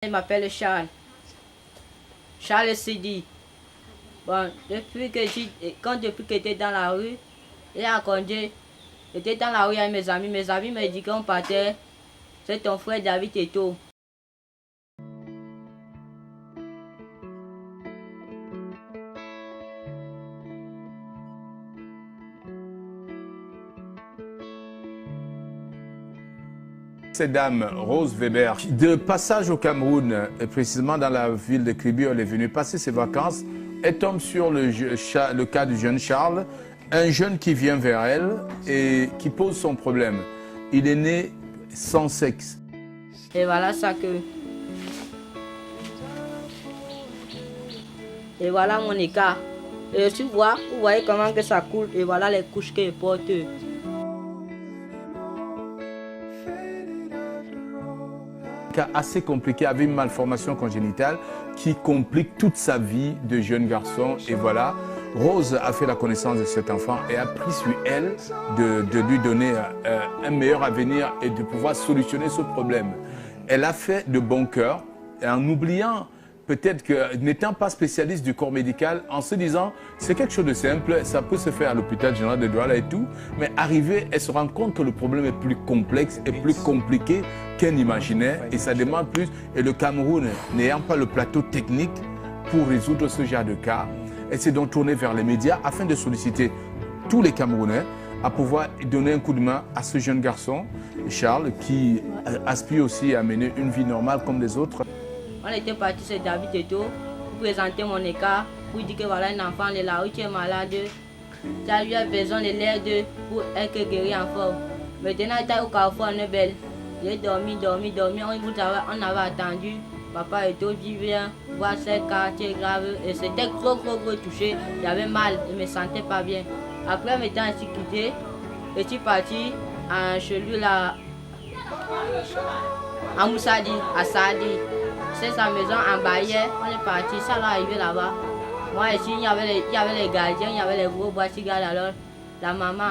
Il m'appelle Charles. Charles Sidi. Bon, depuis que j'étais dans la rue, il a conduit. J'étais dans la rue avec mes amis. Mes amis me disent qu'on partait. C'est ton frère David Eto. Cette dame, Rose Weber, de passage au Cameroun, et précisément dans la ville de Kribi, elle est venue passer ses vacances. Elle tombe sur le cas du jeune Charles, un jeune qui vient vers elle et qui pose son problème. Il est né sans sexe. Et voilà ça que... Et voilà mon écart. Et vous voyez comment que ça coule. Et voilà les couches qu'il porte. Cas assez compliqué avec une malformation congénitale qui complique toute sa vie de jeune garçon. Et voilà, Rose a fait la connaissance de cet enfant et a pris sur elle de lui donner un meilleur avenir et de pouvoir solutionner ce problème. Elle a fait de bon cœur et en oubliant peut-être que n'étant pas spécialiste du corps médical, en se disant c'est quelque chose de simple, ça peut se faire à l'hôpital général de Douala et tout, mais arrivée, elle se rend compte que le problème est plus complexe et plus compliqué qu'elle n'imaginait et ça demande plus. Et le Cameroun, n'ayant pas le plateau technique pour résoudre ce genre de cas, elle s'est donc tournée vers les médias afin de solliciter tous les Camerounais à pouvoir donner un coup de main à ce jeune garçon, Charles, qui aspire aussi à mener une vie normale comme les autres. On était parti chez David Eto pour présenter mon écart, pour dire que voilà un enfant de la rue qui est malade, tu as eu besoin de l'aide pour être guéri en forme. Maintenant, il était au carrefour en Nebel. J'ai dormi, on avait attendu. Papa Eto dit viens voir ce quartier grave et c'était trop touché. J'avais mal, je ne me sentais pas bien. Après m'étant ainsi quitté, je suis parti chez lui là, à Moussadi, à Sadi. C'est sa maison en Bayer, on est parti, ça va arriver là-bas. Moi ici, il y avait les gardiens, il y avait les gros bois-cigares, alors la maman,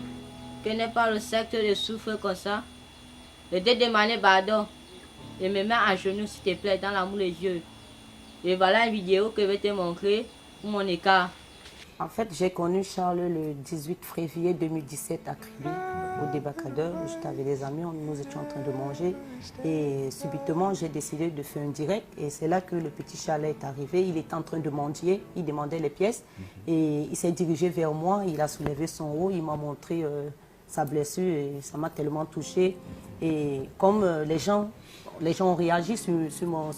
qui n'est pas le secte de souffre comme ça, je t'ai demandé pardon. Je me mets à genoux s'il te plaît, dans l'amour des yeux. Et voilà une vidéo que je vais te montrer pour mon écart. En fait, j'ai connu Charles le 18 février 2017 à Kribi, au débarcadère. J'étais avec des amis, nous étions en train de manger. Et subitement, j'ai décidé de faire un direct. Et c'est là que le petit Charles est arrivé. Il était en train de mendier, il demandait les pièces. Et il s'est dirigé vers moi, il a soulevé son haut, il m'a montré sa blessure. Et ça m'a tellement touchée. Et comme les gens ont réagi sur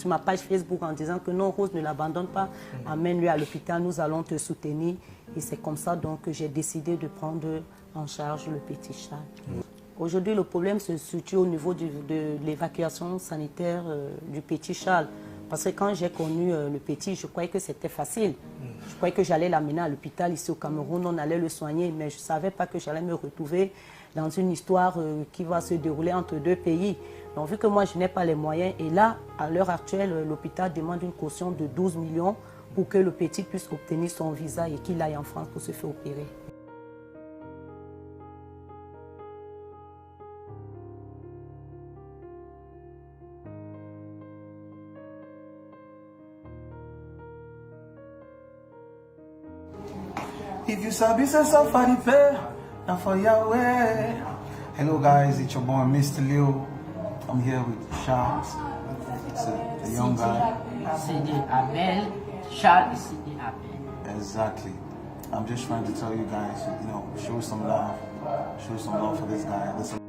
ma page Facebook en disant que non, Rose, ne l'abandonne pas, amène-lui à l'hôpital, nous allons te soutenir. Et c'est comme ça donc que j'ai décidé de prendre en charge le petit Charles. Aujourd'hui, le problème se situe au niveau de l'évacuation sanitaire du petit Charles. Parce que quand j'ai connu le petit, je croyais que c'était facile. Je croyais que j'allais l'amener à l'hôpital ici au Cameroun, on allait le soigner, mais je ne savais pas que j'allais me retrouver dans une histoire qui va se dérouler entre deux pays. Donc vu que moi je n'ai pas les moyens, et là, à l'heure actuelle, l'hôpital demande une caution de 12 millions pour que le petit puisse obtenir son visa et qu'il aille en France pour se faire opérer. If you sabi say somebody pay, now for Yahweh. Hello guys, it's your boy Mr. Leo. I'm here with Charles. It's a young guy. Sidi Abel, Charles Sidi Abel. Exactly. I'm just trying to tell you guys, show some love. Show some love for this guy. Listen.